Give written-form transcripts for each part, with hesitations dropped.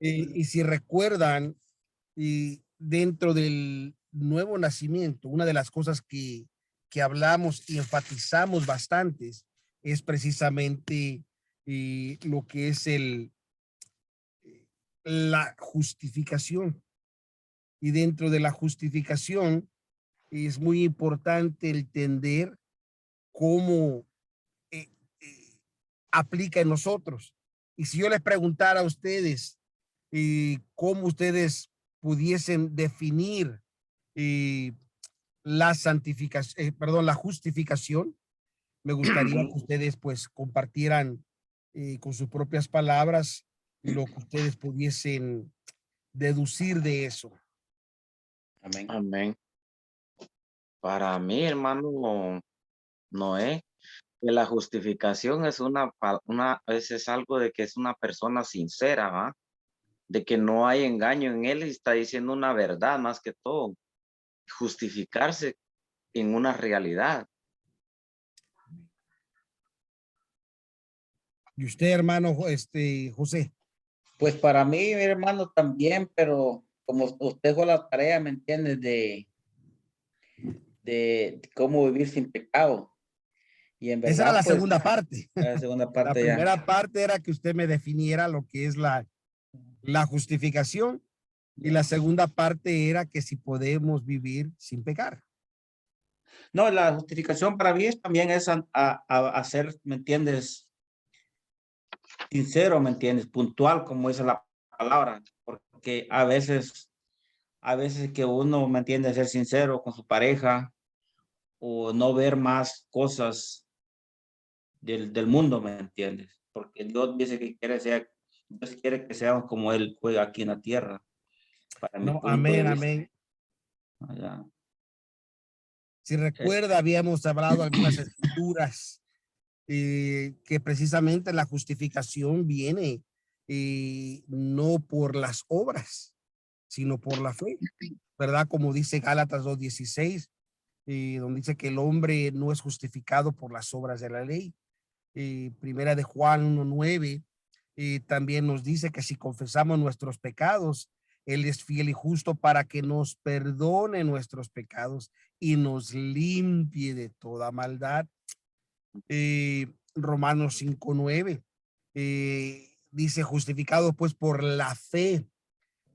Y si recuerdan, y dentro del nuevo nacimiento, una de las cosas que hablamos y enfatizamos bastantes es precisamente lo que es la justificación. Y dentro de la justificación es muy importante entender cómo eh, eh, aplica en nosotros. Y si yo les preguntara a ustedes cómo ustedes pudiesen definir eh, la santificación, perdón, la justificación, me gustaría que ustedes pues compartieran con sus propias palabras lo que ustedes pudiesen deducir de eso. Amén. Amén. Para mí, hermano Noé, que la justificación es es algo de que es una persona sincera, ¿va? De que no hay engaño en él y está diciendo una verdad más que todo. Justificarse en una realidad. Y usted, hermano, José. Pues para mí, mi hermano, también, pero como usted fue la tarea, ¿me entiendes? De cómo vivir sin pecado. Y en Esa era verdad, la pues, segunda parte. la segunda La parte ya. primera parte era que usted me definiera lo que es la justificación y la segunda parte era que si podemos vivir sin pecar. No, la justificación para mí también es a ser, ¿me entiendes? Sincero, ¿me entiendes? Puntual, como dice la palabra, porque a veces que uno, ¿me entiende? Ser sincero con su pareja o no ver más cosas del mundo, ¿me entiendes? Porque Dios dice que Dios quiere que seamos como Él juega aquí en la tierra. Para mi No, punto de amén, vista. amén. Allá. Si recuerda, habíamos hablado algunas escrituras que precisamente la justificación viene no por las obras, sino por la fe, ¿verdad? Como dice Gálatas 2:16, donde dice que el hombre no es justificado por las obras de la ley. Primera de Juan 1:9 también nos dice que si confesamos nuestros pecados, Él es fiel y justo para que nos perdone nuestros pecados y nos limpie de toda maldad. Romanos 5:9 dice, justificados pues por la fe,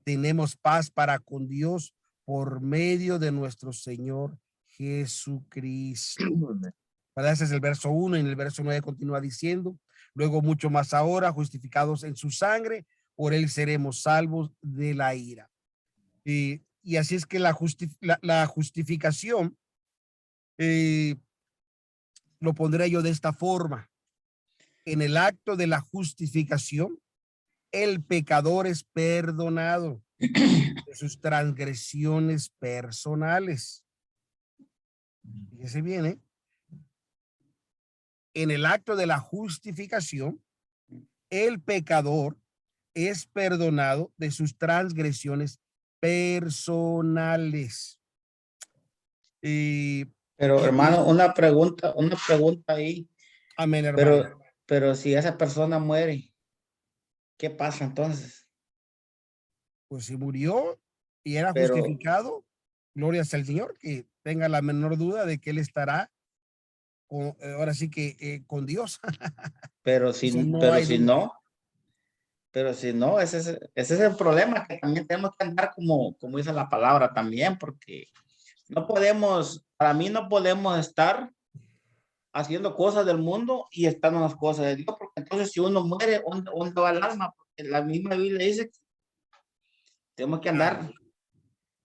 tenemos paz para con Dios por medio de nuestro Señor Jesucristo. ¿Verdad? Ese es el verso 1. En el verso 9 continúa diciendo, luego mucho más ahora, justificados en su sangre, por él seremos salvos de la ira. Y así es que la justificación lo pondré yo de esta forma. En el acto de la justificación, el pecador es perdonado de sus transgresiones personales. Fíjese bien, ¿eh? En el acto de la justificación, el pecador es perdonado de sus transgresiones personales. Pero hermano, una pregunta ahí. Amén, hermano. Pero si esa persona muere, ¿qué pasa entonces? Pues si murió y era Pero, justificado, gloria al Señor, que tenga la menor duda de que él estará con, ahora sí que con Dios. pero Eso si, no pero hay si duda. no, ese es el problema, que también tenemos que andar como dice la palabra también, porque no podemos, para mí no podemos estar haciendo cosas del mundo y estando en las cosas de Dios, porque entonces si uno muere, ¿dónde va el alma? Porque la misma Biblia dice que tenemos que andar.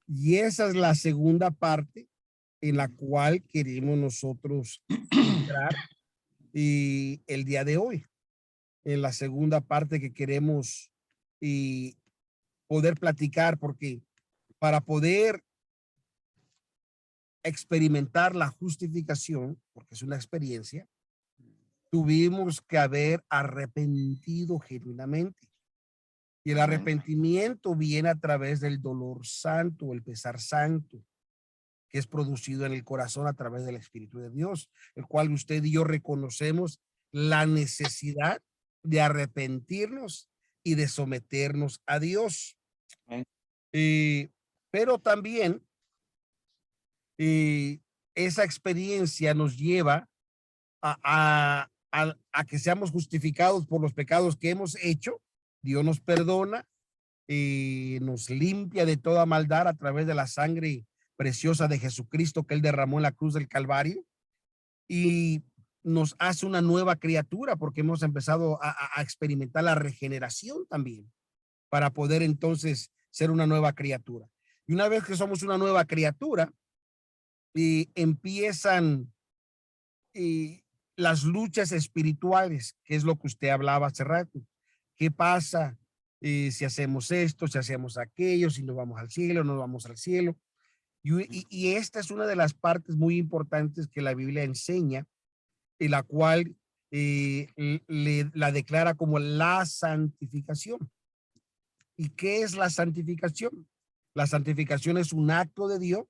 Y esa es la segunda parte en la cual queremos nosotros entrar y el día de hoy. En la segunda parte que queremos y poder platicar, porque para poder experimentar la justificación, porque es una experiencia, tuvimos que haber arrepentido genuinamente. Y el arrepentimiento viene a través del dolor santo, el pesar santo, que es producido en el corazón a través del Espíritu de Dios, el cual usted y yo reconocemos la necesidad de arrepentirnos y de someternos a Dios. Amén. Pero también esa experiencia nos lleva a que seamos justificados por los pecados que hemos hecho. Dios nos perdona, nos limpia de toda maldad a través de la sangre preciosa de Jesucristo que él derramó en la cruz del Calvario, y nos hace una nueva criatura porque hemos empezado a experimentar la regeneración también para poder entonces ser una nueva criatura. Y una vez que somos una nueva criatura, empiezan las luchas espirituales, que es lo que usted hablaba hace rato. ¿Qué pasa si hacemos esto, si hacemos aquello, si nos vamos al cielo, no vamos al cielo? Y esta es una de las partes muy importantes que la Biblia enseña, y la cual la declara como la santificación. ¿Y qué es la santificación? La santificación es un acto de Dios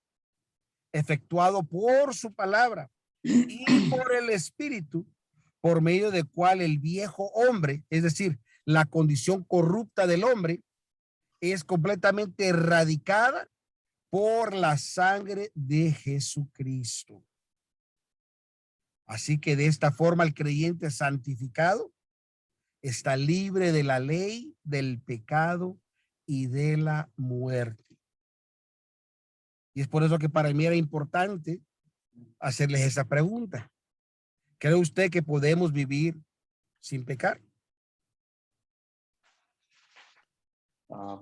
efectuado por su palabra y por el Espíritu, por medio del cual el viejo hombre, es decir, la condición corrupta del hombre, es completamente erradicada por la sangre de Jesucristo. Así que de esta forma el creyente santificado está libre de la ley, del pecado y de la muerte. Y es por eso que para mí era importante hacerles esa pregunta. ¿Cree usted que podemos vivir sin pecar?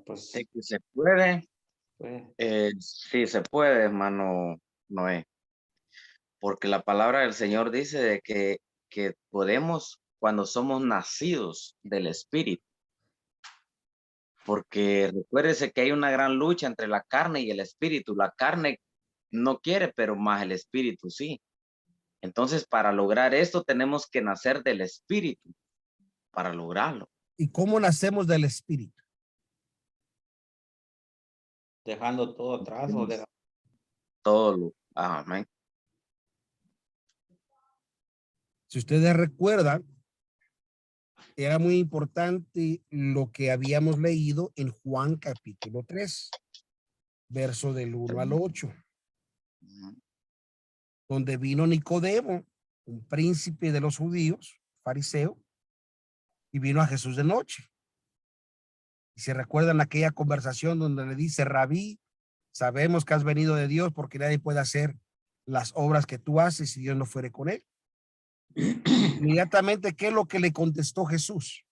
Pues, De que se puede, pues, sí se puede, hermano Noé, porque la palabra del Señor dice de que podemos cuando somos nacidos del Espíritu, porque recuérdese que hay una gran lucha entre la carne y el Espíritu. La carne no quiere, pero más el Espíritu sí. Entonces, para lograr esto tenemos que nacer del Espíritu para lograrlo. ¿Y cómo nacemos del Espíritu? dejando todo atrás o de Todo lo, amén. Si ustedes recuerdan, era muy importante lo que habíamos leído en Juan capítulo 3, verso del 1 al 8, donde vino Nicodemo, un príncipe de los judíos, fariseo, y vino a Jesús de noche. Y se recuerdan aquella conversación donde le dice: Rabí, sabemos que has venido de Dios, porque nadie puede hacer las obras que tú haces si Dios no fuere con él. Inmediatamente, ¿qué es lo que le contestó Jesús?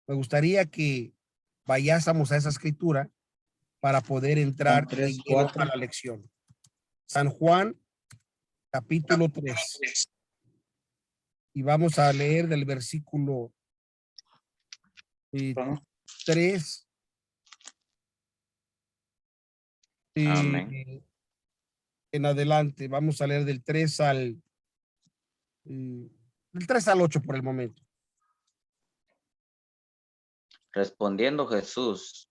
Me gustaría que vayásemos a esa escritura para poder entrar Juan 3, en lleno 4. a la lección. San Juan, capítulo 3. Y vamos a leer del versículo 3 Amén. en adelante. Vamos a leer del 3 al 8 por el momento. Respondió Jesús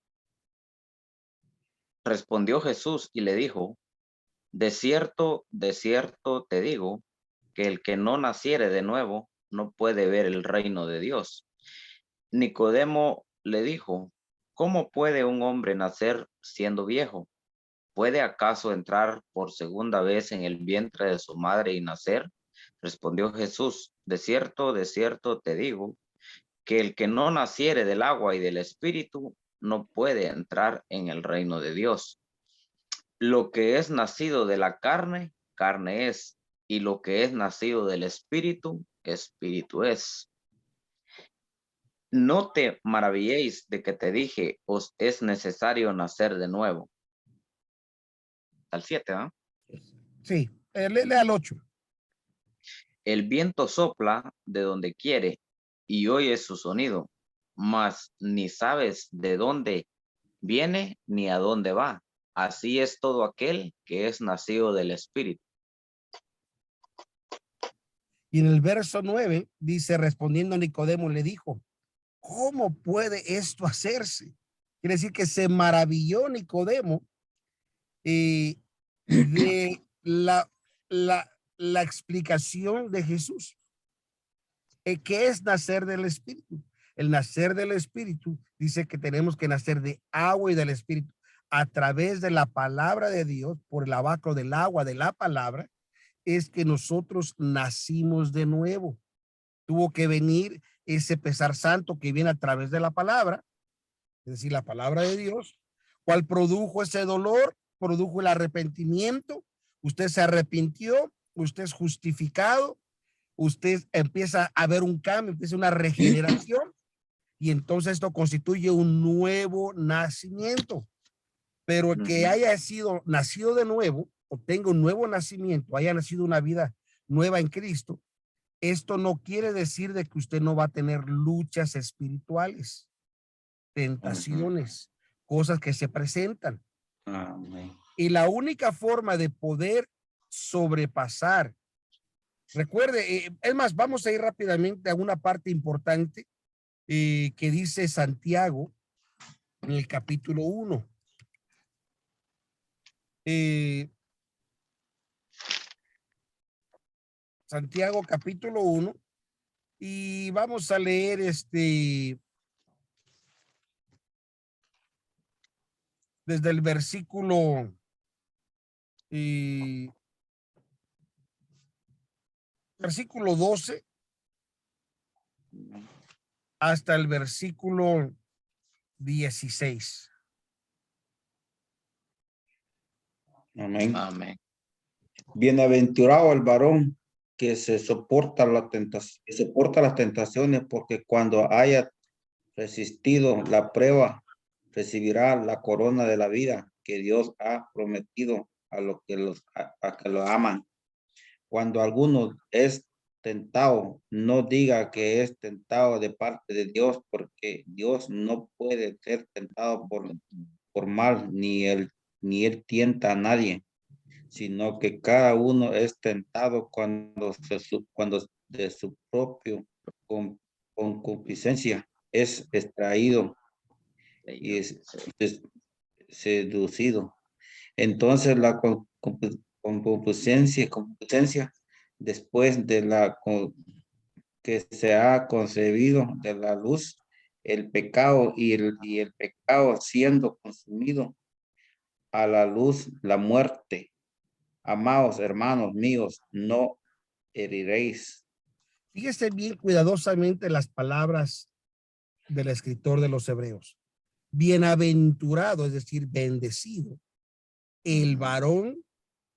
y le dijo: de cierto te digo, que el que no naciere de nuevo no puede ver el reino de Dios. Nicodemo le dijo: ¿cómo puede un hombre nacer siendo viejo? ¿Puede acaso entrar por segunda vez en el vientre de su madre y nacer? Respondió Jesús: de cierto te digo, que el que no naciere del agua y del espíritu no puede entrar en el reino de Dios. Lo que es nacido de la carne, carne es, y lo que es nacido del espíritu, espíritu es. No te maravilléis de que te dije, os es necesario nacer de nuevo. Al 7, ¿ah? Sí, lea al 8. El viento sopla de donde quiere y oyes su sonido, mas ni sabes de dónde viene ni a dónde va. Así es todo aquel que es nacido del Espíritu. Y en el verso 9 dice: respondiendo Nicodemo le dijo: ¿cómo puede esto hacerse? Quiere decir que se maravilló Nicodemo de la explicación de Jesús. ¿Qué es nacer del Espíritu? el nacer del Espíritu, dice que tenemos que nacer de agua y del Espíritu a través de la palabra de Dios, por el lavacro del agua de la palabra, es que nosotros nacimos de nuevo. Tuvo que venir ese pesar santo que viene a través de la palabra, es decir, la palabra de Dios, cual produjo ese dolor, produjo el arrepentimiento, usted se arrepintió, usted es justificado, usted empieza a ver un cambio, empieza una regeneración, y entonces esto constituye un nuevo nacimiento. Pero que haya sido nacido de nuevo, o tenga un nuevo nacimiento, haya nacido una vida nueva en Cristo, esto no quiere decir de que usted no va a tener luchas espirituales, tentaciones, cosas que se presentan. Amén. Y la única forma de poder sobrepasar, recuerde, es más, vamos a ir rápidamente a una parte importante que dice Santiago en el capítulo 1. Santiago capítulo 1, y vamos a leer desde el versículo versículo 12 hasta el versículo 16. Amén. Amén. Bienaventurado el varón que soporta las tentaciones, porque cuando haya resistido la prueba, recibirá la corona de la vida que Dios ha prometido a los que a que lo aman. Cuando alguno es tentado, no diga que es tentado de parte de Dios, porque Dios no puede ser tentado por mal, ni él tienta a nadie, sino que cada uno es tentado cuando de su propio concupiscencia es extraído y es seducido. Entonces la concupiscencia, después de que se ha concebido de la luz, el pecado y el pecado siendo consumido a la luz, la muerte. Amados hermanos míos, no heriréis. Fíjese bien cuidadosamente las palabras del escritor de los Hebreos. Bienaventurado, es decir, bendecido, el varón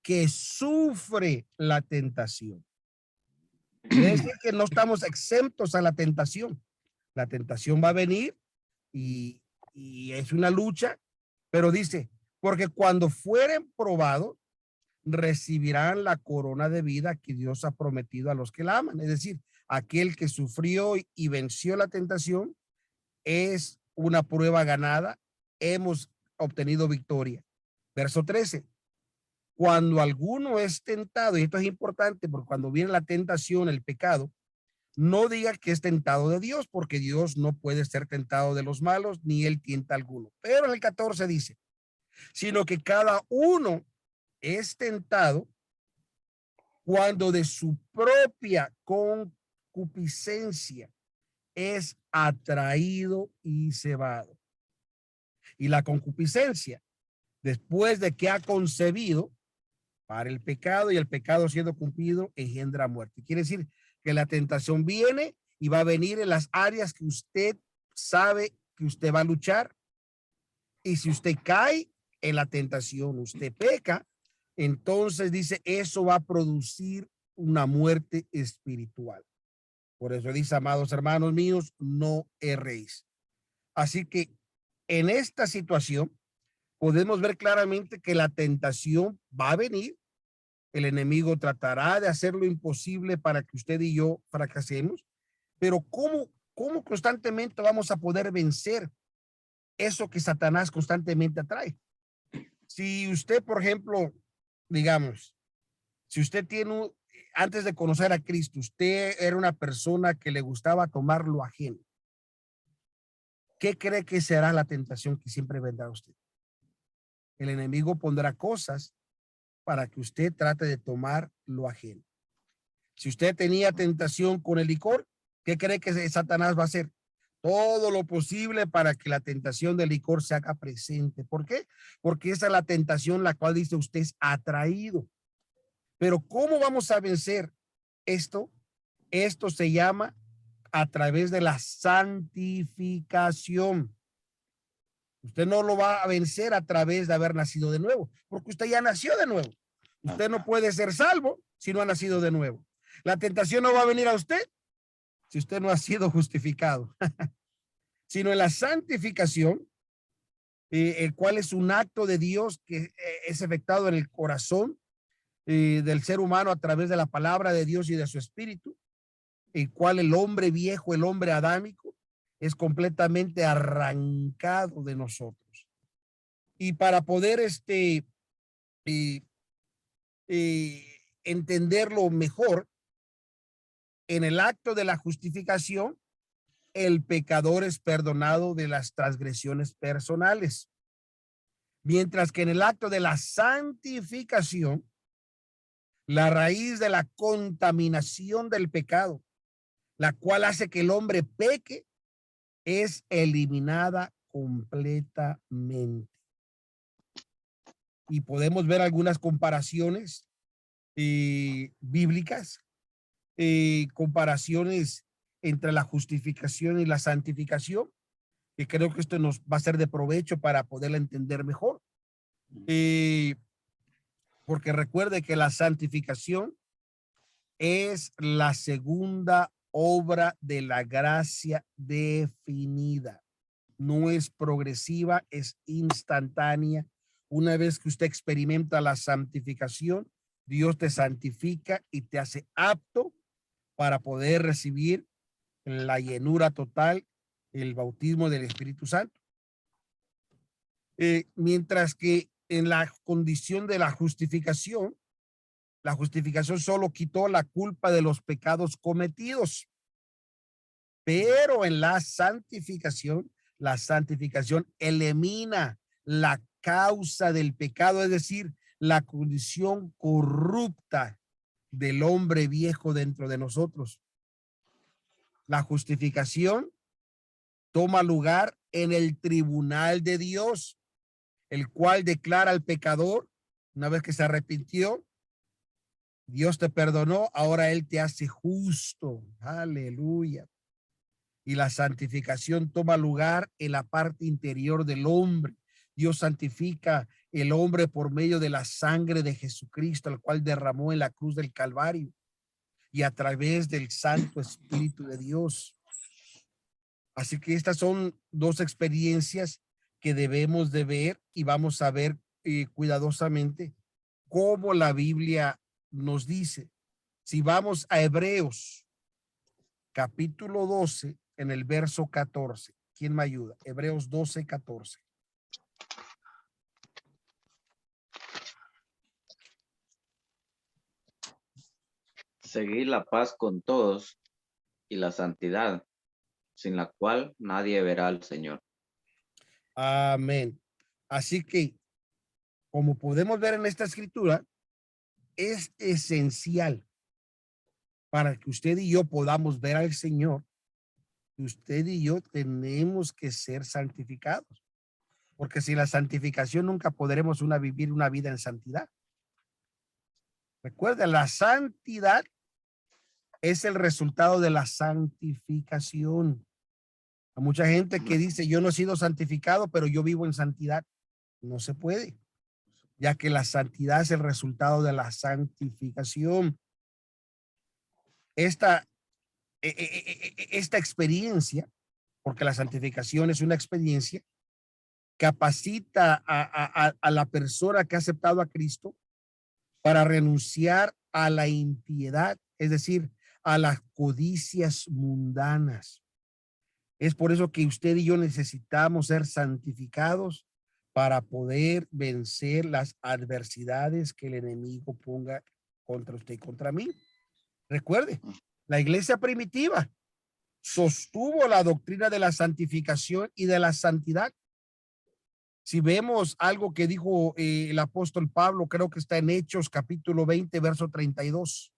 que sufre la tentación. Quiere decir que no estamos exentos a la tentación. La tentación va a venir y es una lucha, pero dice, porque cuando fueren probados, recibirán la corona de vida que Dios ha prometido a los que la aman. Es decir, aquel que sufrió y venció la tentación es una prueba ganada. Hemos obtenido victoria. Verso 13. Cuando alguno es tentado, y esto es importante porque cuando viene la tentación, el pecado, no diga que es tentado de Dios, porque Dios no puede ser tentado de los malos, ni él tienta alguno. Pero en el 14 dice, sino que cada uno es tentado cuando de su propia concupiscencia es atraído y cebado. Y la concupiscencia, después de que ha concebido para el pecado, y el pecado siendo cumplido engendra muerte. Quiere decir que la tentación viene y va a venir en las áreas que usted sabe que usted va a luchar. Y si usted cae en la tentación, usted peca, entonces dice, eso va a producir una muerte espiritual. Por eso dice, amados hermanos míos, no erréis. Así que en esta situación podemos ver claramente que la tentación va a venir. El enemigo tratará de hacer lo imposible para que usted y yo fracasemos. Pero ¿cómo constantemente vamos a poder vencer eso que Satanás constantemente atrae? Si usted, por ejemplo, digamos, si usted tiene, antes de conocer a Cristo, usted era una persona que le gustaba tomar lo ajeno, ¿qué cree que será la tentación que siempre vendrá a usted? El enemigo pondrá cosas para que usted trate de tomar lo ajeno. Si usted tenía tentación con el licor, ¿qué cree que Satanás va a hacer? todo lo posible para que la tentación del licor se haga presente. ¿Por qué? Porque esa es la tentación la cual dice usted es atraído. Pero ¿cómo vamos a vencer esto? Esto se llama a través de la santificación. Usted no lo va a vencer a través de haber nacido de nuevo, porque usted ya nació de nuevo. Usted no puede ser salvo si no ha nacido de nuevo. La tentación no va a venir a usted si usted no ha sido justificado, sino en la santificación, el cual es un acto de Dios que es efectuado en el corazón del ser humano a través de la palabra de Dios y de su espíritu, el cual el hombre viejo, el hombre adámico, es completamente arrancado de nosotros. Y para poder entenderlo mejor, en el acto de la justificación, el pecador es perdonado de las transgresiones personales, mientras que en el acto de la santificación, la raíz de la contaminación del pecado, la cual hace que el hombre peque, es eliminada completamente. Y podemos ver algunas comparaciones bíblicas, comparaciones entre la justificación y la santificación, que creo que esto nos va a ser de provecho para poderla entender mejor. Porque recuerde que la santificación es la segunda obra de la gracia definida. No es progresiva, es instantánea. Una vez que usted experimenta la santificación, Dios te santifica y te hace apto para poder recibir la llenura total, el bautismo del Espíritu Santo. Mientras que en la condición de la justificación solo quitó la culpa de los pecados cometidos. Pero en la santificación elimina la causa del pecado, es decir, la condición corrupta del hombre viejo dentro de nosotros. La justificación toma lugar en el tribunal de Dios, el cual declara al pecador, una vez que se arrepintió, Dios te perdonó, ahora Él te hace justo. Aleluya. Y la santificación toma lugar en la parte interior del hombre. Dios santifica el hombre por medio de la sangre de Jesucristo, el cual derramó en la cruz del Calvario, y a través del Santo Espíritu de Dios. Así que estas son dos experiencias que debemos de ver, y vamos a ver cuidadosamente cómo la Biblia nos dice. Si vamos a Hebreos capítulo 12 en el verso 14, ¿quién me ayuda? Hebreos 12, 14. Seguir la paz con todos y la santidad, sin la cual nadie verá al Señor. Amén. Así que, como podemos ver en esta escritura, es esencial para que usted y yo podamos ver al Señor. Usted y yo tenemos que ser santificados, porque sin la santificación nunca podremos vivir una vida en santidad. Recuerda, la santidad es el resultado de la santificación. Hay mucha gente que dice, yo no he sido santificado, pero yo vivo en santidad. No se puede, ya que la santidad es el resultado de la santificación. Esta experiencia, porque la santificación es una experiencia, capacita a la persona que ha aceptado a Cristo para renunciar a la impiedad, es decir, a las codicias mundanas. Es por eso que usted y yo necesitamos ser santificados para poder vencer las adversidades que el enemigo ponga contra usted y contra mí. Recuerde, la iglesia primitiva sostuvo la doctrina de la santificación y de la santidad. Si vemos algo que dijo el apóstol Pablo, creo que está en Hechos capítulo 20, verso 32.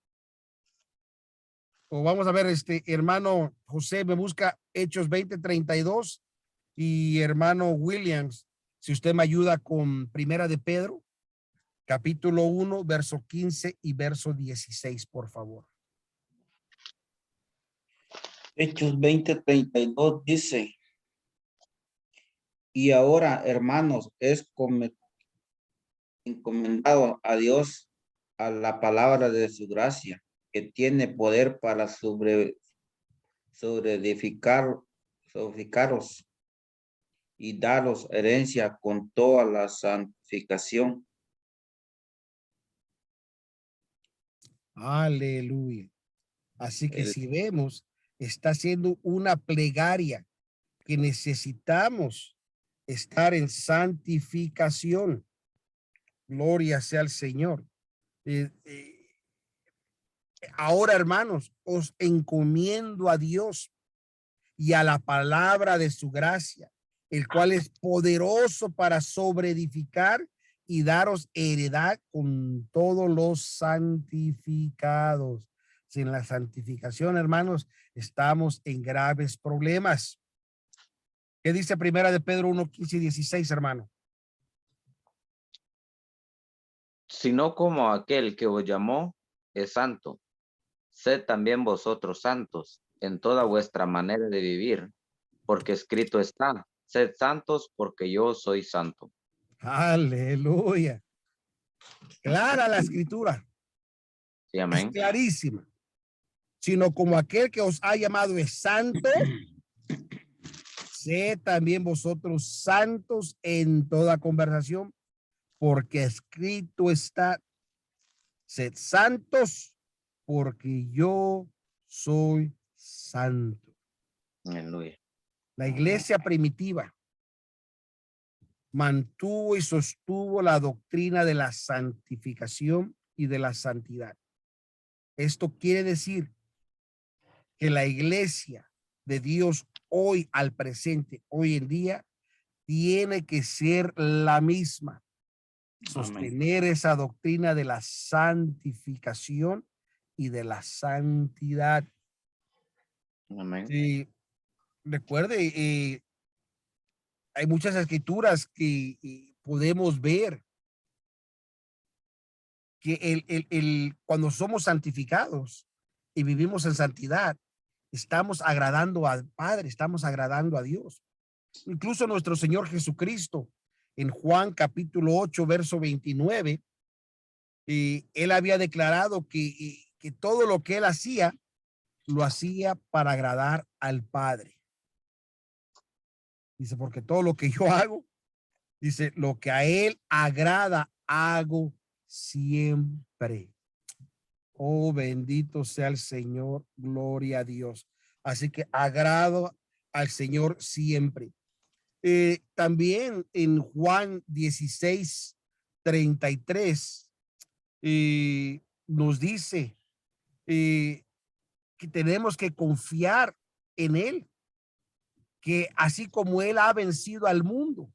O vamos a ver, hermano José me busca Hechos 20:32 y hermano Williams, si usted me ayuda con Primera de Pedro, capítulo 1, verso 15 y verso 16, por favor. Hechos 20:32 dice, y ahora, hermanos, es encomendado a Dios a la palabra de su gracia, que tiene poder para edificaros y daros herencia con toda la santificación. Aleluya. Así que El- si vemos, está haciendo una plegaria que necesitamos estar en santificación. Gloria sea al Señor. Eh, eh, Ahora, hermanos, os encomiendo a Dios y a la palabra de su gracia, el cual es poderoso para sobreedificar y daros heredad con todos los santificados. Sin la santificación, hermanos, estamos en graves problemas. ¿Qué dice Primera de Pedro 1:15 y 16, hermano? Sino como aquel que os llamó es santo, sed también vosotros santos en toda vuestra manera de vivir, porque escrito está, sed santos porque yo soy santo. Aleluya. Clara la escritura, Sí, es amén. clarísima. Sino como aquel que os ha llamado es santo, sed también vosotros santos en toda conversación, porque escrito está, sed santos, porque yo soy santo. Aleluya. La iglesia primitiva mantuvo y sostuvo la doctrina de la santificación y de la santidad. Esto quiere decir que la iglesia de Dios hoy al presente, hoy en día, tiene que ser la misma. Sostener esa doctrina de la santificación y de la santidad. Amén. Y recuerde, hay muchas escrituras que podemos ver que cuando somos santificados y vivimos en santidad, estamos agradando al Padre, estamos agradando a Dios. Incluso nuestro Señor Jesucristo, en Juan capítulo 8, verso 29, él había declarado que todo lo que él hacía, lo hacía para agradar al Padre. Dice, porque todo lo que yo hago, dice, lo que a él agrada, hago siempre. Oh, bendito sea el Señor, gloria a Dios. Así que agrado al Señor siempre. También en Juan 16:33 nos dice que tenemos que confiar en Él, que así como Él ha vencido al mundo,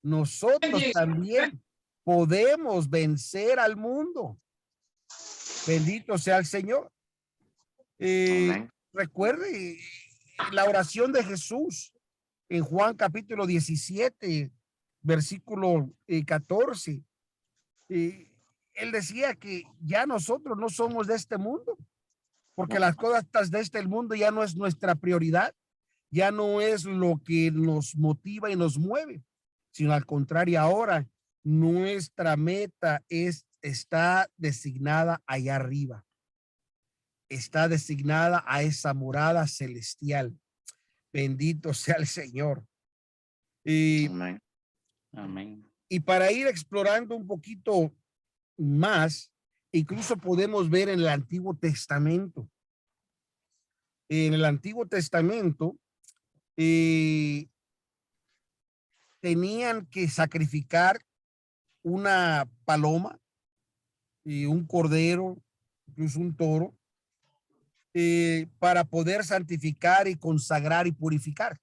nosotros también podemos vencer al mundo. Bendito sea el Señor. Amén. Recuerde la oración de Jesús en Juan capítulo 17, versículo 14. Él decía que ya nosotros no somos de este mundo, porque las cosas de este mundo ya no es nuestra prioridad, ya no es lo que nos motiva y nos mueve, sino al contrario, ahora nuestra meta está designada allá arriba, está designada a esa morada celestial. Bendito sea el Señor. Amén. Amén. Y para ir explorando un poquito más, incluso podemos ver en el Antiguo Testamento. En el Antiguo Testamento tenían que sacrificar una paloma y un cordero, incluso un toro, para poder santificar y consagrar y purificar.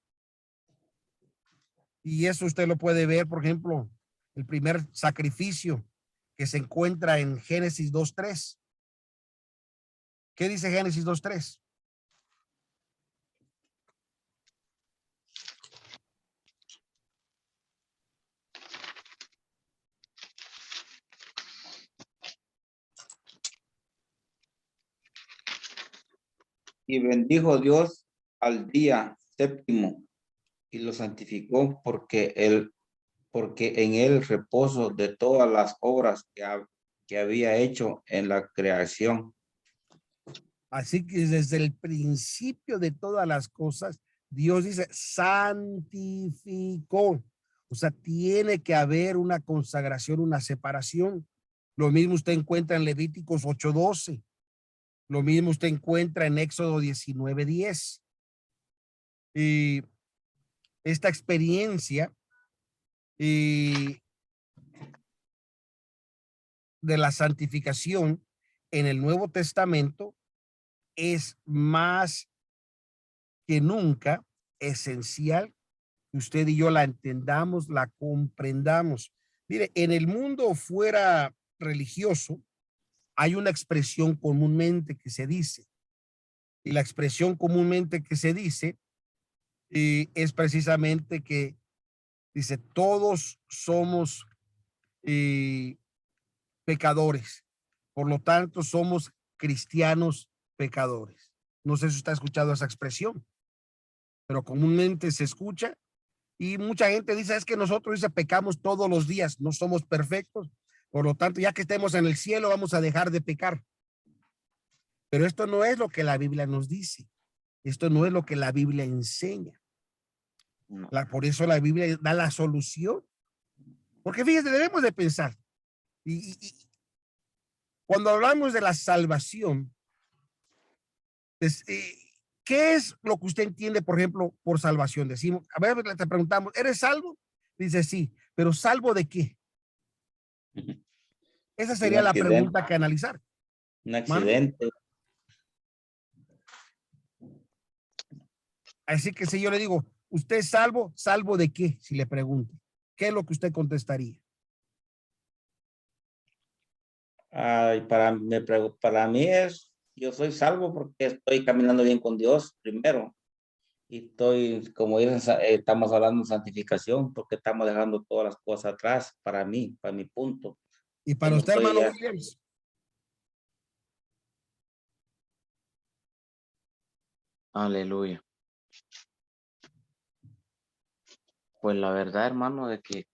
Y eso usted lo puede ver, por ejemplo, el primer sacrificio que se encuentra en Génesis 2:3, ¿Qué dice Génesis 2:3? Y bendijo Dios al día séptimo y lo santificó porque en él reposo de todas las obras que había hecho en la creación. Así que desde el principio de todas las cosas, Dios dice, santificó. O sea, tiene que haber una consagración, una separación. Lo mismo usted encuentra en Levíticos 8:12. Lo mismo usted encuentra en Éxodo 19:10. Y esta experiencia de la santificación en el Nuevo Testamento es más que nunca esencial que usted y yo la entendamos, la comprendamos. Mire, en el mundo fuera religioso hay una expresión comúnmente que se dice, y la expresión comúnmente que se dice es precisamente que dice, todos somos pecadores, por lo tanto somos cristianos pecadores. No sé si usted ha escuchado esa expresión, pero comúnmente se escucha y mucha gente dice, es que nosotros dice, pecamos todos los días, no somos perfectos, por lo tanto, ya que estemos en el cielo, vamos a dejar de pecar. Pero esto no es lo que la Biblia nos dice. Esto no es lo que la Biblia enseña. No. Por eso la Biblia da la solución. Porque fíjese, debemos de pensar. Y cuando hablamos de la salvación, pues, ¿qué es lo que usted entiende, por ejemplo, por salvación? Decimos, a ver, te preguntamos, ¿eres salvo? Dice sí, pero ¿salvo de qué? Esa Un sería la accidente, pregunta que analizar. un Mano. accidente. Así que si yo le digo, ¿usted es salvo? ¿Salvo de qué? Si le pregunto, ¿qué es lo que usted contestaría? Ay, para mí yo soy salvo porque estoy caminando bien con Dios primero. Y estoy, como dicen, estamos hablando de santificación porque estamos dejando todas las cosas atrás para mí, para mi punto. Y Que para no usted, estoy hermano ya. Williams, Aleluya. Pues la verdad, hermano, de que,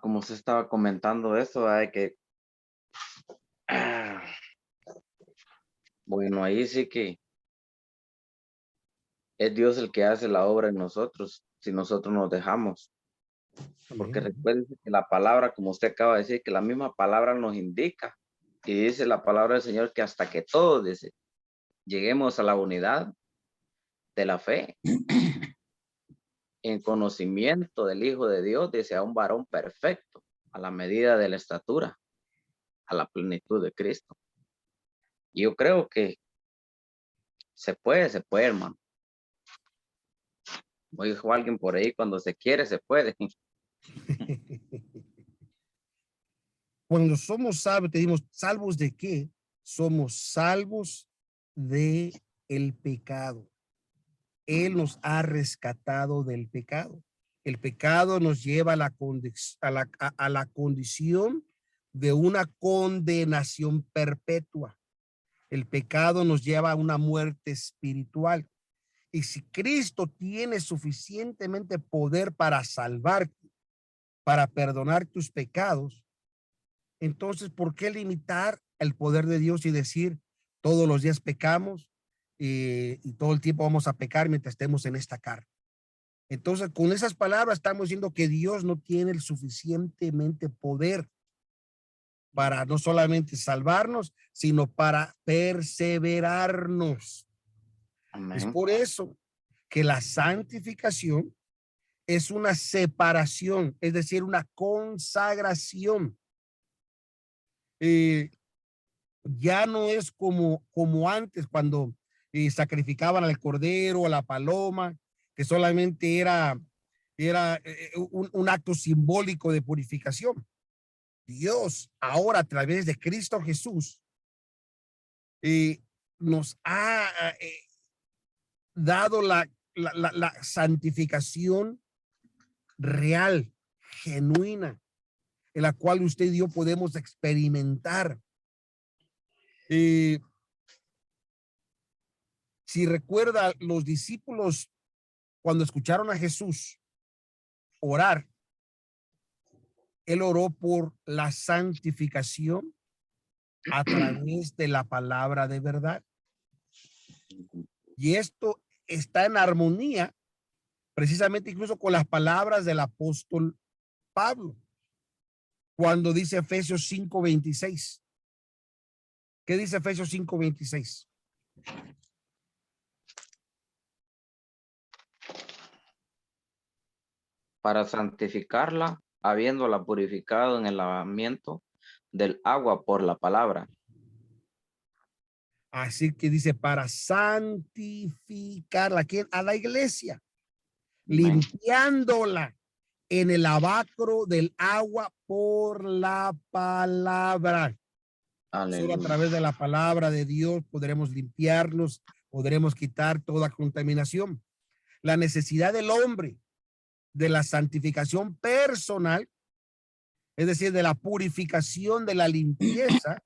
como usted estaba comentando eso, de que, ah, bueno, ahí sí que es Dios el que hace la obra en nosotros, si nosotros nos dejamos. Porque amén. recuerde que la palabra, como usted acaba de decir, que la misma palabra nos indica, y dice la palabra del Señor que hasta que todos, dice, lleguemos a la unidad de la fe, en conocimiento del Hijo de Dios, dice, a un varón perfecto, a la medida de la estatura, a la plenitud de Cristo. Y yo creo que se puede, hermano. Como dijo alguien por ahí, cuando se quiere, se puede. Cuando somos salvos, te dimos, ¿salvos de qué? Somos salvos de el pecado. Él nos ha rescatado del pecado. El pecado nos lleva a la condición de una condenación perpetua. El pecado nos lleva a una muerte espiritual. Y si Cristo tiene suficientemente poder para salvarte, para perdonar tus pecados, entonces, ¿por qué limitar el poder de Dios y decir todos los días pecamos y todo el tiempo vamos a pecar mientras estemos en esta carne? Entonces, con esas palabras estamos diciendo que Dios no tiene el suficientemente poder para no solamente salvarnos, sino para perseverarnos. Es Amén. por eso que la santificación es una separación, es decir, una consagración. Eh, ya no es como antes cuando sacrificaban al cordero, a la paloma, que solamente era un acto simbólico de purificación. Dios ahora a través de Cristo Jesús nos ha dado la santificación real, genuina, en la cual usted y yo podemos experimentar. Si recuerda, los discípulos cuando escucharon a Jesús orar, él oró por la santificación a través de la palabra de verdad. Y esto está en armonía precisamente incluso con las palabras del apóstol Pablo, cuando dice Efesios 5:26. ¿Qué dice Efesios 5:26? Para santificarla, habiéndola purificado en el lavamiento del agua por la palabra. Así que dice para santificarla, ¿quién? A la iglesia, limpiándola en el lavacro del agua por la palabra. Aleluya. Solo a través de la palabra de Dios podremos limpiarnos, podremos quitar toda contaminación. La necesidad del hombre de la santificación personal, es decir, de la purificación, de la limpieza,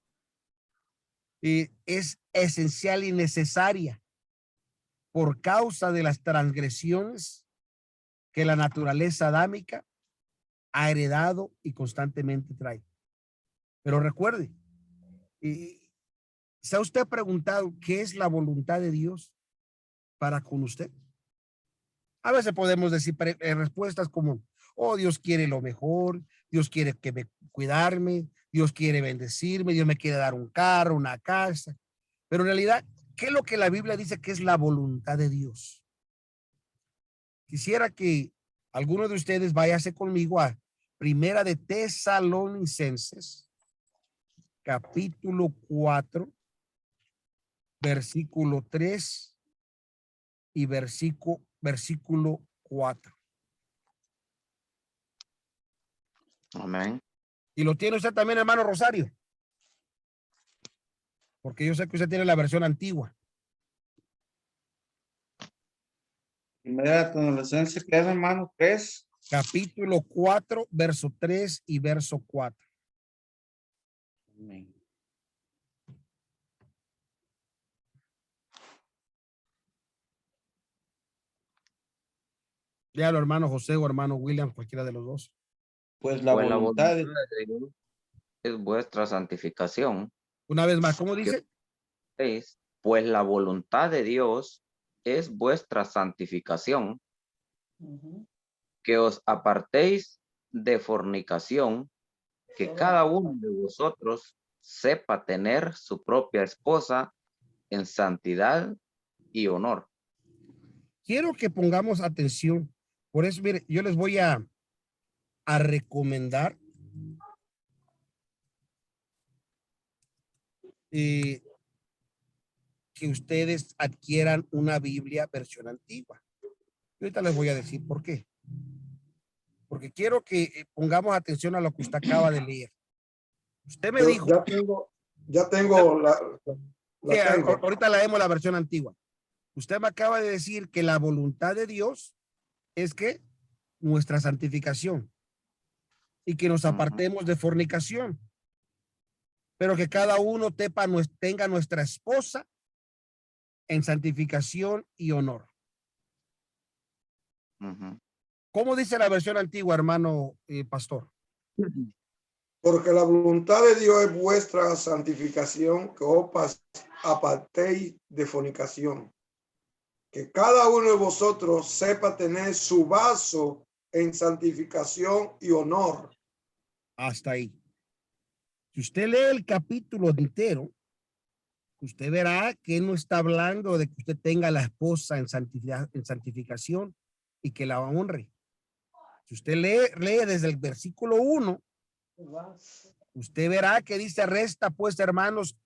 es esencial y necesaria por causa de las transgresiones que la naturaleza adámica ha heredado y constantemente trae. Pero recuerde, ¿se ha usted preguntado qué es la voluntad de Dios para con usted? A veces podemos decir respuestas como, oh, Dios quiere lo mejor, Dios quiere cuidarme, Dios quiere bendecirme, Dios me quiere dar un carro, una casa. Pero en realidad, ¿qué es lo que la Biblia dice que es la voluntad de Dios? Quisiera que alguno de ustedes váyase conmigo a Primera de Tesalonicenses, capítulo 4, versículo 3 y versículo 4. Amén. Y lo tiene usted también, hermano Rosario, porque yo sé que usted tiene la versión antigua. Primera Tesalonicenses, ¿qué es, hermano? 3. Capítulo 4, verso 3 y verso 4. Amén. Léalo, hermano José o hermano William, cualquiera de los dos. Pues la Pues voluntad de Dios es vuestra santificación. Una vez más, ¿cómo dice? Pues la voluntad de Dios es vuestra santificación, que os apartéis de fornicación, que cada uno de vosotros sepa tener su propia esposa en santidad y honor. Quiero que pongamos atención. Por eso, mire, yo les voy a recomendar que ustedes adquieran una Biblia versión antigua. Ahorita les voy a decir por qué. Porque quiero que pongamos atención a lo que usted acaba de leer. Usted me dijo. Ya tengo la Sí, tengo. ahorita leemos la versión antigua. Usted me acaba de decir que la voluntad de Dios es que nuestra santificación y que nos apartemos de fornicación, pero que cada uno tenga nuestra esposa en santificación y honor. ¿Cómo dice la versión antigua, hermano pastor? Porque la voluntad de Dios es vuestra santificación, que os apartéis de fornicación. Que cada uno de vosotros sepa tener su vaso en santificación y honor. Hasta ahí. Si usted lee el capítulo entero, usted verá que no está hablando de que usted tenga la esposa en santificación y que la honre. Si usted lee desde el versículo 1, usted verá que dice, resta pues, hermanos,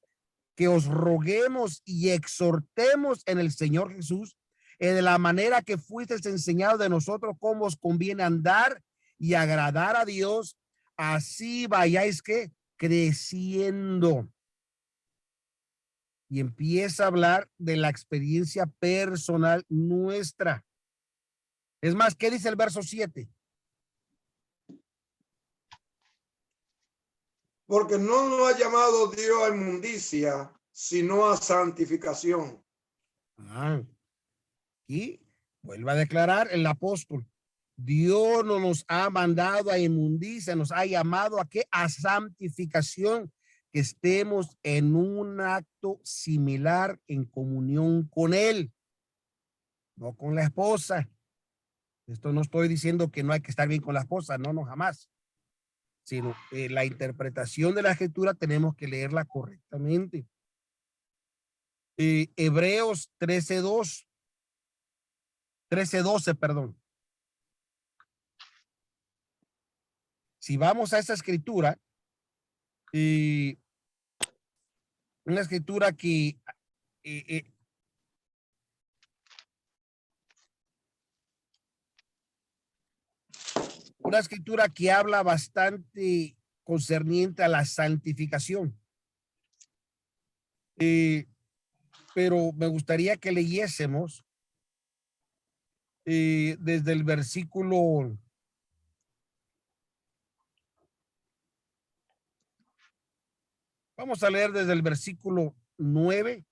que os roguemos y exhortemos en el Señor Jesús, de la manera que fuisteis enseñados de nosotros, cómo os conviene andar y agradar a Dios, así vayáis que creciendo. y empieza a hablar de la experiencia personal nuestra. Es más, ¿qué dice el verso 7? Porque no nos ha llamado Dios a inmundicia, sino a santificación. Y vuelve a declarar el apóstol. Dios no nos ha mandado a inmundicia, nos ha llamado a qué? A santificación, que estemos en un acto similar en comunión con Él, no con la esposa. Esto no estoy diciendo que no hay que estar bien con la esposa, no, jamás. Sino la interpretación de la escritura tenemos que leerla correctamente. Hebreos 13:12, perdón. Si vamos a esa escritura, una escritura que habla bastante concerniente a la santificación. Pero me gustaría que leyésemos desde el versículo vamos a leer desde el versículo 9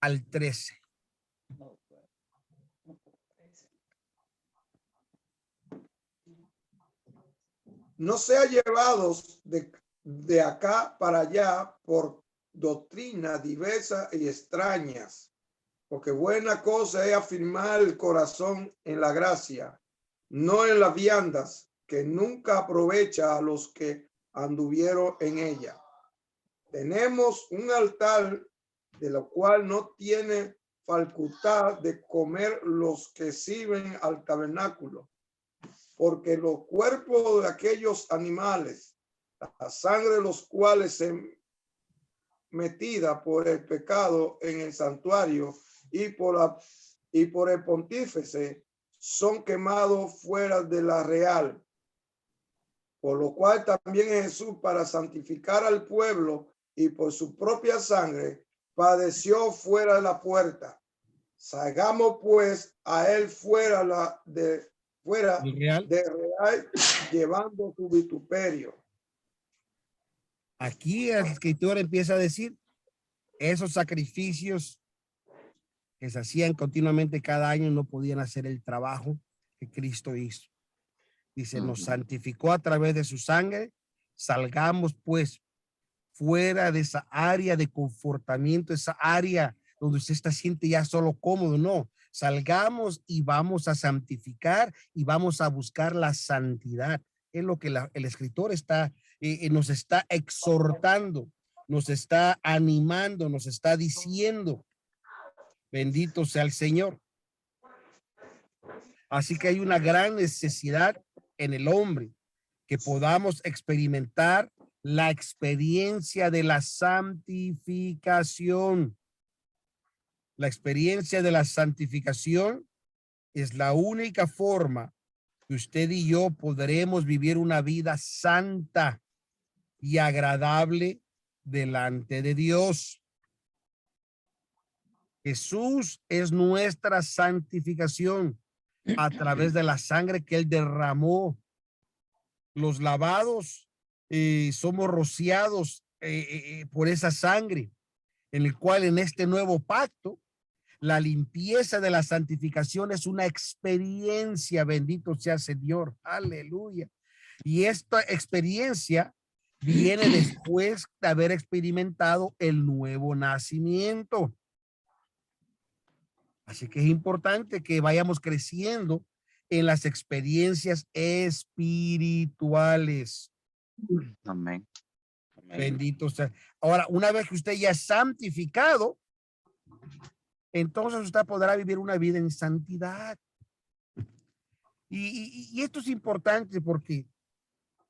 al 13. No sea llevados de acá para allá por doctrinas diversas y extrañas, porque buena cosa es afirmar el corazón en la gracia, no en las viandas, que nunca aprovecha a los que anduvieron en ella. Tenemos un altar de lo cual no tiene facultad de comer los que sirven al tabernáculo, porque los cuerpos de aquellos animales, la sangre de los cuales se metida por el pecado en el santuario y por el pontífice, son quemados fuera de la real. Por lo cual también Jesús, para santificar al pueblo y por su propia sangre, padeció fuera de la puerta. Salgamos pues a él fuera de real, llevando su vituperio. Aquí el escritor empieza a decir esos sacrificios que se hacían continuamente cada año no podían hacer el trabajo que Cristo hizo. Dice, nos santificó a través de su sangre. Salgamos pues fuera de esa área de confortamiento, esa área donde usted se siente ya solo cómodo. No, salgamos y vamos a santificar y vamos a buscar la santidad. Es lo que el escritor nos está exhortando, nos está animando, nos está diciendo. Bendito sea el Señor. Así que hay una gran necesidad en el hombre que podamos experimentar la experiencia de la santificación. La experiencia de la santificación es la única forma que usted y yo podremos vivir una vida santa y agradable delante de Dios. Jesús es nuestra santificación a través de la sangre que él derramó. Los lavados somos rociados por esa sangre, en el cual en este nuevo pacto la limpieza de la santificación es una experiencia. Bendito sea el Señor, aleluya. Y esta experiencia viene después de haber experimentado el nuevo nacimiento. Así que es importante que vayamos creciendo en las experiencias espirituales. Amén. Bendito sea. Ahora, una vez que usted ya es santificado, entonces usted podrá vivir una vida en santidad. Y esto es importante porque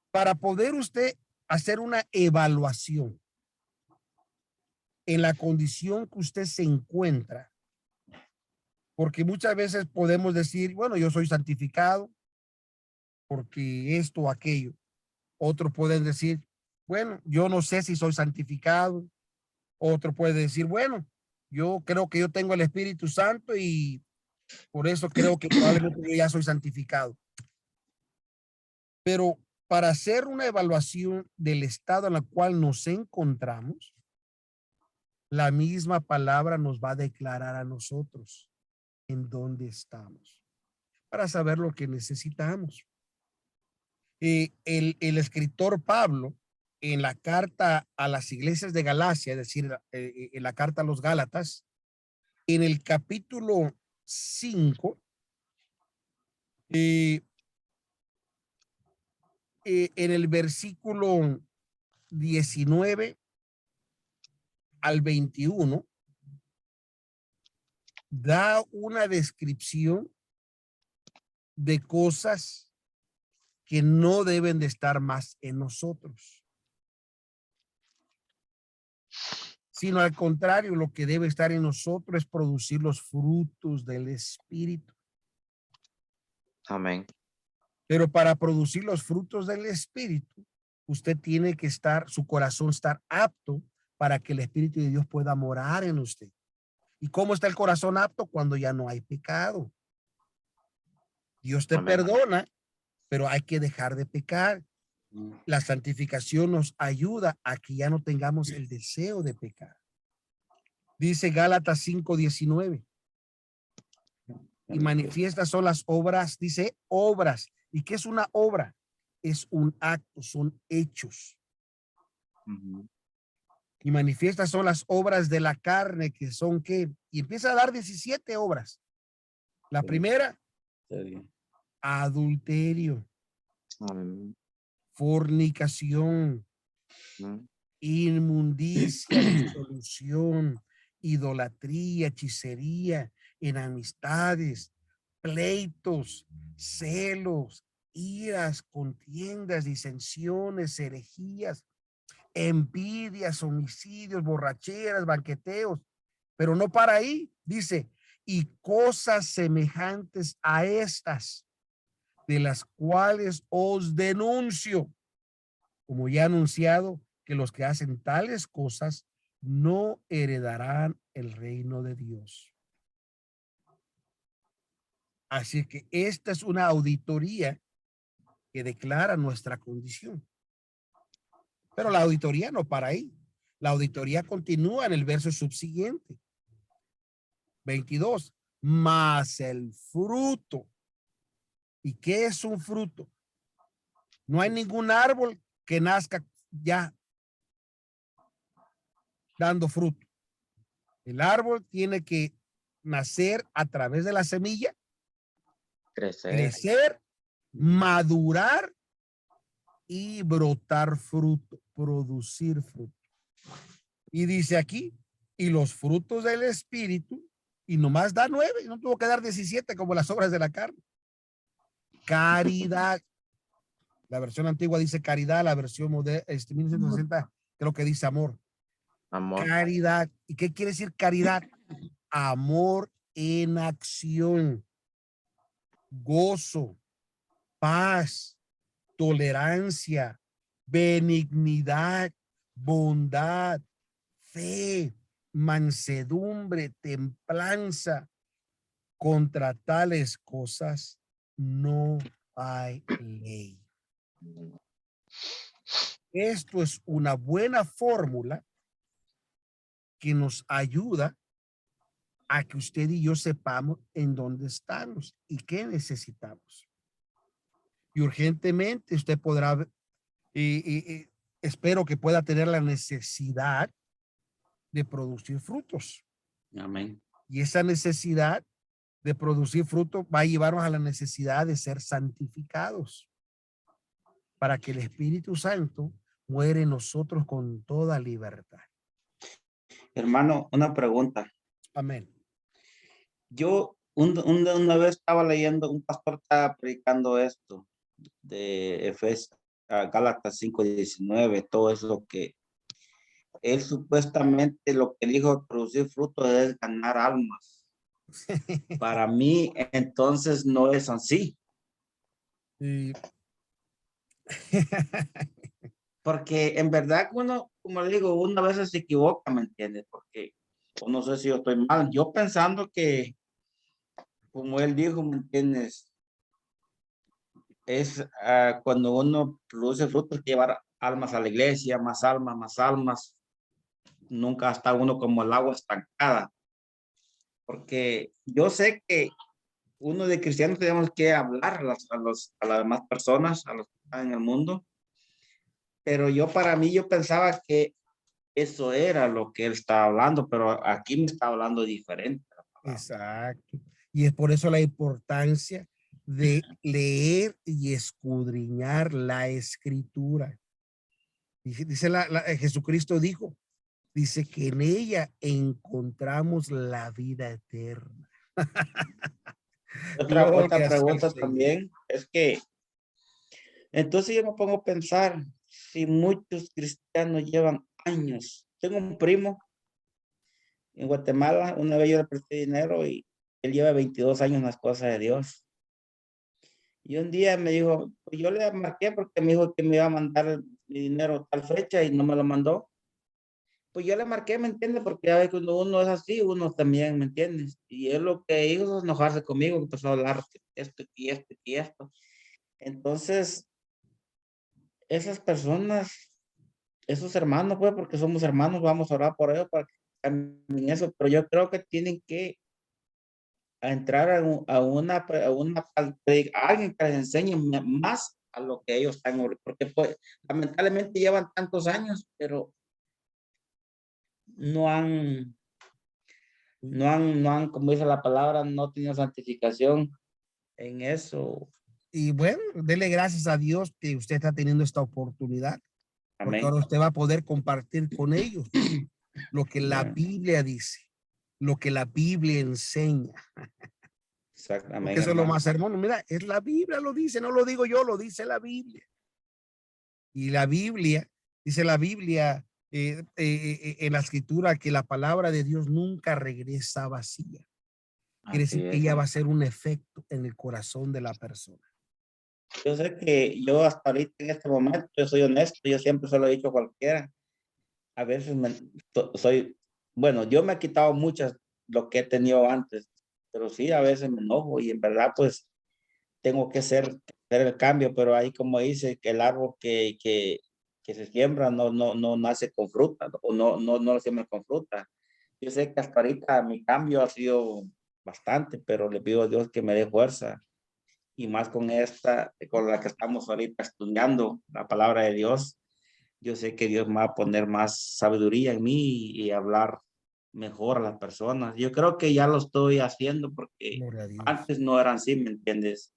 para poder usted hacer una evaluación en la condición que usted se encuentra, porque muchas veces podemos decir, bueno, yo soy santificado porque esto o aquello. Otros pueden decir, bueno, yo no sé si soy santificado. Otro puede decir, bueno, yo creo que yo tengo el Espíritu Santo y por eso creo que probablemente yo ya soy santificado. Pero para hacer una evaluación del estado en el cual nos encontramos, la misma palabra nos va a declarar a nosotros en dónde estamos para saber lo que necesitamos. El escritor Pablo, en la carta a las iglesias de Galacia, es decir, en la carta a los Gálatas, en el capítulo 5, en el versículo 19 al 21, da una descripción de cosas que no deben de estar más en nosotros, sino al contrario, lo que debe estar en nosotros es producir los frutos del Espíritu. Amén. Pero para producir los frutos del Espíritu, usted tiene que estar, su corazón estar apto para que el Espíritu de Dios pueda morar en usted. ¿Y cómo está el corazón apto? Cuando ya no hay pecado. Dios te Amén. perdona, pero hay que dejar de pecar. La santificación nos ayuda a que ya no tengamos el deseo de pecar. Dice Gálatas 5:19. Y manifiestas son las obras, dice obras. ¿Y qué es una obra? Es un acto, son hechos. Y manifiestas son las obras de la carne, que son ¿qué? Y empieza a dar 17 obras. La primera, adulterio, Amén. fornicación, inmundicia, disolución, idolatría, hechicería, enemistades, pleitos, celos, iras, contiendas, disensiones, herejías, envidias, homicidios, borracheras, banqueteos. Pero no para ahí, dice, y cosas semejantes a estas, de las cuales os denuncio, como ya anunciado, que los que hacen tales cosas no heredarán el reino de Dios. Así que esta es una auditoría que declara nuestra condición. Pero la auditoría no para ahí. La auditoría continúa en el verso subsiguiente. 22. Mas el fruto. ¿Y qué es un fruto? No hay ningún árbol que nazca ya dando fruto. El árbol tiene que nacer a través de la semilla, crecer, madurar y brotar fruto, producir fruto. Y dice aquí, y los frutos del Espíritu, y nomás da 9, no tuvo que dar 17 como las obras de la carne. Caridad. La versión antigua dice caridad, la versión moderna, 1960, creo que dice amor. Amor. Caridad. ¿Y qué quiere decir caridad? Amor en acción, gozo, paz, tolerancia, benignidad, bondad, fe, mansedumbre, templanza. Contra tales cosas no hay ley. Esto es una buena fórmula que nos ayuda a que usted y yo sepamos en dónde estamos y qué necesitamos. Y urgentemente usted podrá, espero que pueda tener la necesidad de producir frutos. Amén. Y esa necesidad de producir fruto va a llevarnos a la necesidad de ser santificados para que el Espíritu Santo muere en nosotros con toda libertad. Hermano, una pregunta. Amén. Yo una vez estaba leyendo, un pastor estaba predicando esto de Gálatas 5:19, todo eso que él supuestamente lo que dijo producir fruto es ganar almas. Para mí, entonces no es así. Y porque en verdad uno, como le digo, uno a veces se equivoca, ¿me entiendes? Porque, o no sé si yo estoy mal, yo pensando que, como él dijo, ¿me entiendes? Es cuando uno produce frutos que llevar almas a la iglesia, más almas, nunca está uno como el agua estancada, porque yo sé que uno de cristianos tenemos que hablar a las demás personas, a los que están en el mundo, pero yo para mí yo pensaba que eso era lo que él estaba hablando, pero aquí me está hablando diferente. Exacto. Y es por eso la importancia de leer y escudriñar la escritura. Dice Jesucristo dijo, dice que en ella encontramos la vida eterna. Otra Gloria sea al pregunta Señor. también es que, entonces yo me pongo a pensar, si muchos cristianos llevan años, tengo un primo en Guatemala, una vez yo le presté dinero y él lleva 22 años en las cosas de Dios. Y un día me dijo, pues yo le marqué porque me dijo que me iba a mandar mi dinero tal fecha y no me lo mandó. Pues yo le marqué, ¿me entiendes? Porque ya ve que cuando uno es así, uno también, ¿me entiendes? Y él lo que hizo es enojarse conmigo, empezó a hablar esto y esto y esto. Entonces, esas personas, esos hermanos, pues, porque somos hermanos, vamos a orar por ellos para que cambien eso, pero yo creo que tienen que entrar a alguien que les enseñe más a lo que ellos están, porque pues, lamentablemente llevan tantos años, pero no han, como dice la palabra, no tienen santificación en eso. Y bueno, dele gracias a Dios que usted está teniendo esta oportunidad, porque Amén. ahora usted va a poder compartir con ellos lo que la Yeah. Biblia dice, lo que la Biblia enseña. Porque Amén, eso es lo hermano. más hermoso. Mira, es la Biblia, lo dice, no lo digo yo, lo dice la Biblia. Y la Biblia, dice la Biblia en la escritura que la palabra de Dios nunca regresa vacía. Quiere Así decir que es. ella va a hacer un efecto en el corazón de la persona. Yo sé que yo hasta ahorita en este momento, yo soy honesto, yo siempre se lo he dicho a cualquiera. A veces soy, bueno, yo me he quitado muchas lo que he tenido antes, pero sí, a veces me enojo y en verdad pues tengo que hacer el cambio, pero ahí como dice que el árbol que se siembra no nace con fruta o no lo siembra con fruta. Yo sé que hasta ahorita mi cambio ha sido bastante, pero le pido a Dios que me dé fuerza y más con esta, con la que estamos ahorita estudiando la palabra de Dios. Yo sé que Dios me va a poner más sabiduría en mí y hablar mejor a las personas. Yo creo que ya lo estoy haciendo porque Gloria a Dios. antes no eran así, ¿me entiendes?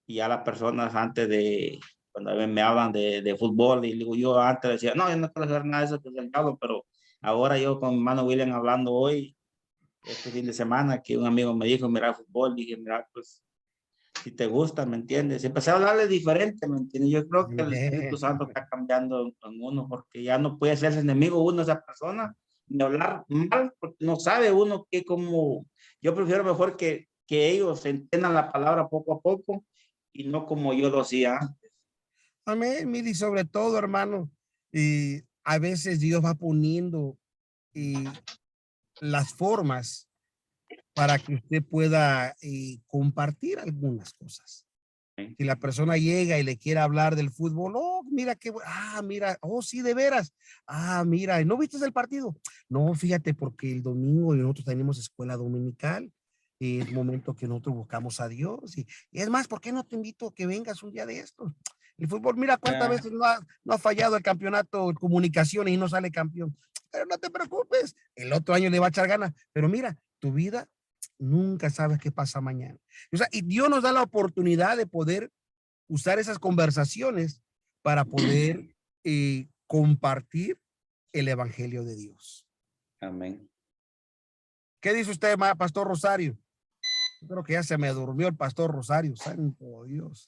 Y ya las personas antes de, cuando me hablan de fútbol, y digo, yo antes decía, no, yo no quiero saber nada de eso que es el diablo, pero ahora yo con mi hermano William hablando hoy, este fin de semana, que un amigo me dijo, mira fútbol, dije, mira, pues si te gusta, ¿me entiendes? Y empecé a hablarle diferente, ¿me entiendes? Yo creo que el Espíritu Santo está cambiando en uno, porque ya no puede ser enemigo uno esa persona, ni hablar mal, porque no sabe uno que como, yo prefiero mejor que ellos entiendan la palabra poco a poco y no como yo lo hacía. Amén, mire, y sobre todo, hermano, y a veces Dios va poniendo las formas para que usted pueda compartir algunas cosas. Si la persona llega y le quiere hablar del fútbol, oh, mira qué, mira, oh, sí, de veras. Mira, ¿no viste el partido? No, fíjate, porque el domingo nosotros tenemos escuela dominical y es momento que nosotros buscamos a Dios. Y es más, ¿por qué no te invito a que vengas un día de estos? El fútbol, mira cuántas Ya, veces no ha fallado el campeonato de comunicaciones y no sale campeón. Pero no te preocupes, el otro año le va a echar ganas. Pero mira, tu vida nunca sabes qué pasa mañana. O sea, y Dios nos da la oportunidad de poder usar esas conversaciones para poder compartir el evangelio de Dios. amén. ¿Qué dice usted, Pastor Rosario? Yo creo que ya se me durmió el Pastor Rosario, santo Dios.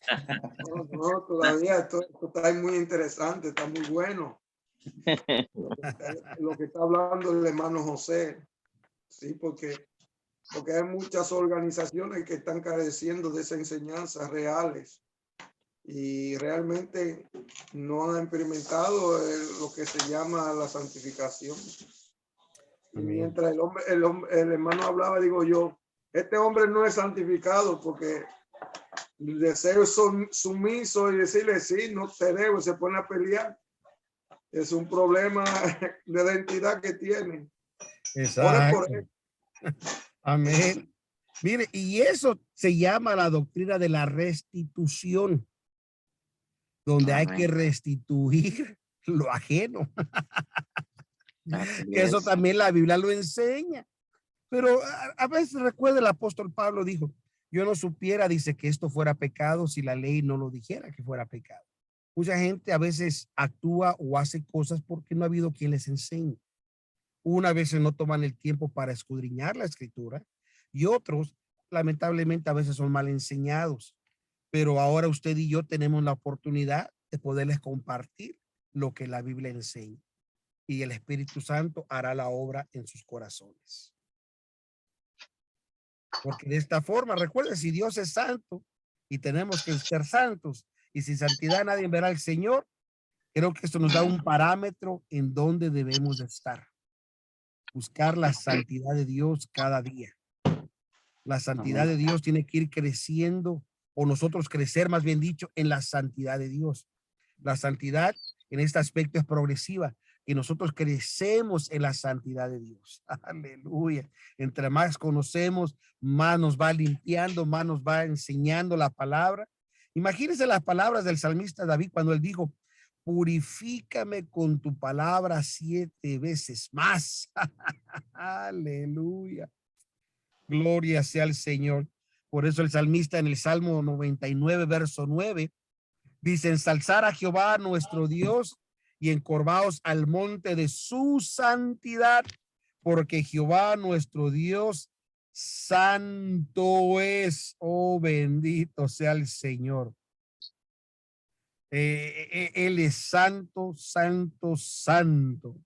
No, todavía esto está muy interesante, está muy bueno. Lo que está hablando el hermano José, sí, porque hay muchas organizaciones que están careciendo de esa enseñanza reales. y realmente no han experimentado lo que se llama la santificación. Y Amén. mientras el hermano hablaba, digo yo, este hombre no es santificado porque el deseo es sumiso y decirle sí, no te debo, se pone a pelear. Es un problema de identidad que tiene. Ore por Exacto. él. Amén. Mire, y eso se llama la doctrina de la restitución, donde hay que Amén. restituir lo ajeno. Así Eso es. también la Biblia lo enseña. Pero a veces recuerda el apóstol Pablo dijo, yo no supiera, dice, que esto fuera pecado si la ley no lo dijera que fuera pecado. Mucha gente a veces actúa o hace cosas porque no ha habido quien les enseñe. Una veces no toman el tiempo para escudriñar la escritura y otros, lamentablemente, a veces son mal enseñados. Pero ahora usted y yo tenemos la oportunidad de poderles compartir lo que la Biblia enseña y el Espíritu Santo hará la obra en sus corazones. Porque de esta forma, recuerde, si Dios es santo y tenemos que ser santos y sin santidad nadie verá al Señor, creo que esto nos da un parámetro en donde debemos de estar. Buscar la santidad de Dios cada día. La santidad de Amén. Dios tiene que ir creciendo o nosotros crecer, más bien dicho, en la santidad de Dios. La santidad en este aspecto es progresiva y nosotros crecemos en la santidad de Dios. Aleluya. Entre más conocemos, más nos va limpiando, más nos va enseñando la palabra. Imagínense las palabras del salmista David cuando él dijo, purifícame con tu palabra 7 veces más. Aleluya. Gloria sea al Señor. Por eso el salmista en el Salmo 99, verso 9, dice, ensalzar a Jehová nuestro Dios y encorvaos al monte de su santidad, porque Jehová nuestro Dios santo es. Oh, bendito sea el Señor. Él es santo, santo, santo.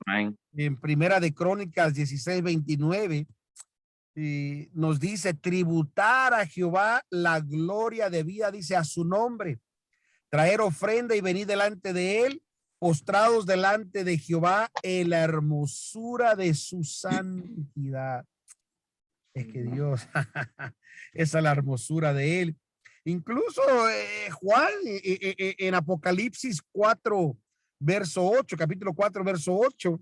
Amén. En Primera de Crónicas 16:29 y nos dice tributar a Jehová la gloria de vida, dice a su nombre, traer ofrenda y venir delante de él, postrados delante de Jehová en la hermosura de su santidad. Es que Dios, esa es la hermosura de él. Incluso Juan en Apocalipsis 4, verso 8, capítulo 4, verso 8,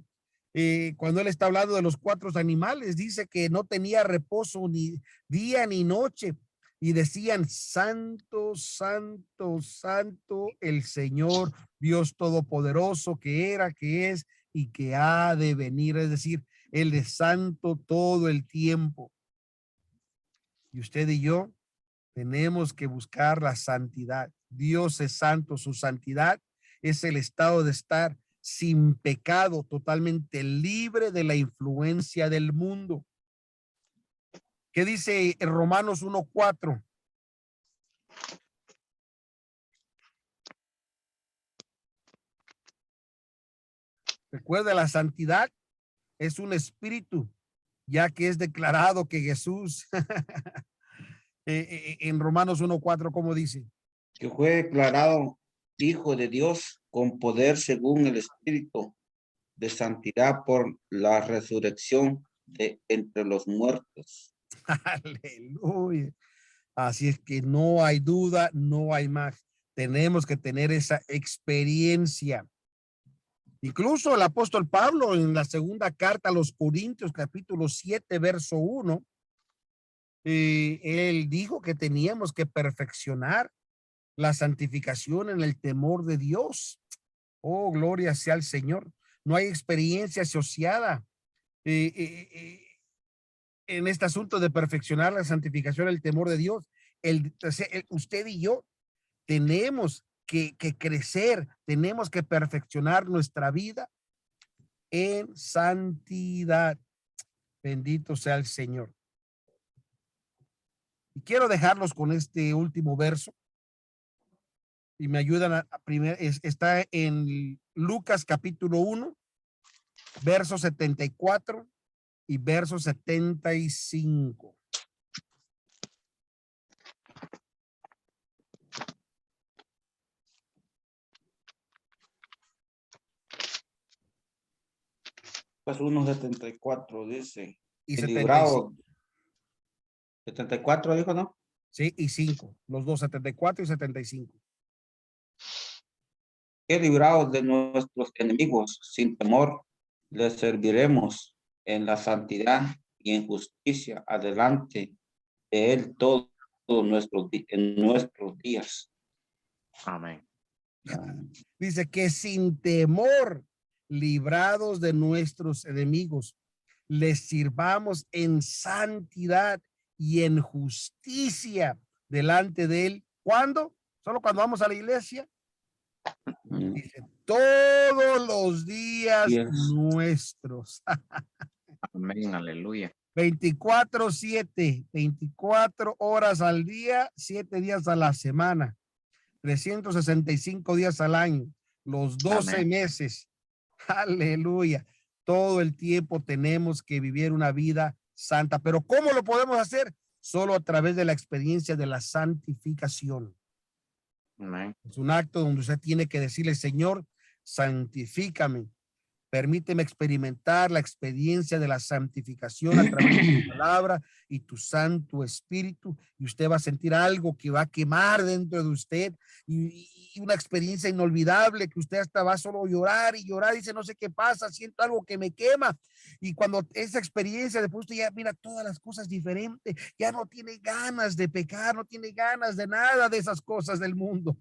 cuando él está hablando de los 4 animales, dice que no tenía reposo ni día ni noche y decían, santo, santo, santo, el Señor Dios Todopoderoso, que era, que es y que ha de venir. Es decir, él es santo todo el tiempo. Y usted y yo tenemos que buscar la santidad. Dios es santo, su santidad es el estado de estar sin pecado, totalmente libre de la influencia del mundo. ¿Qué dice en Romanos 1:4? Recuerda, la santidad es un espíritu, ya que es declarado que Jesús en Romanos 1:4, ¿cómo dice? Que fue declarado Hijo de Dios con poder según el Espíritu de santidad por la resurrección de entre los muertos. Aleluya. Así es que no hay duda, no hay más. Tenemos que tener esa experiencia. Incluso el apóstol Pablo en la segunda carta a los Corintios, capítulo 7, verso 1, él dijo que teníamos que perfeccionar la santificación en el temor de Dios. Oh, gloria sea al Señor. No hay experiencia asociada en este asunto de perfeccionar la santificación, el temor de Dios. Usted y yo tenemos que crecer, tenemos que perfeccionar nuestra vida en santidad. Bendito sea el Señor. Y quiero dejarlos con este último verso. Y me ayudan a está en Lucas capítulo 1, verso 74 y verso 75. Pues 1:74 dice. Y Y 75. librado. 74 dijo, ¿no? Sí, y 5. Los dos, 74 y 75. Que librados de nuestros enemigos, sin temor, les serviremos en la santidad y en justicia adelante de él todos nuestros días. Amén. Dice que sin temor, librados de nuestros enemigos, les sirvamos en santidad y en justicia delante de él. ¿Cuándo? ¿Solo cuando vamos a la iglesia? Dice, todos los días Yes. nuestros. Amén, aleluya. 24/7, 24 horas al día, 7 días a la semana, 365 días al año, los 12 Amén. meses. Aleluya. Todo el tiempo tenemos que vivir una vida santa. Pero ¿cómo lo podemos hacer? Solo a través de la experiencia de la santificación. Amén. Es un acto donde usted tiene que decirle, Señor, santifícame. Permíteme experimentar la experiencia de la santificación a través de tu palabra y tu Santo Espíritu. Y usted va a sentir algo que va a quemar dentro de usted y una experiencia inolvidable que usted hasta va a solo llorar y llorar. Dice, no sé qué pasa, siento algo que me quema. Y cuando esa experiencia, después usted ya mira todas las cosas diferentes, ya no tiene ganas de pecar, no tiene ganas de nada de esas cosas del mundo.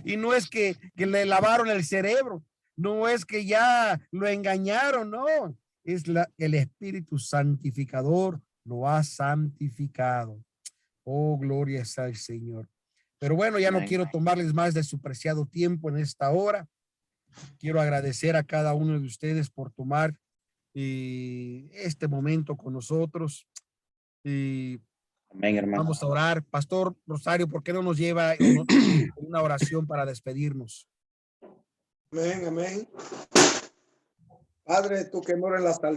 Y no es que le lavaron el cerebro. No es que ya lo engañaron, no. Es el Espíritu Santificador lo ha santificado. Oh, gloria sea al Señor. Pero bueno, ya no Amén. quiero tomarles más de su preciado tiempo en esta hora. Quiero agradecer a cada uno de ustedes por tomar este momento con nosotros. Y Amén, hermano. vamos a orar. Pastor Rosario, ¿por qué no nos lleva una oración para despedirnos? Amén, amén. Padre, tú que moras en las alturas.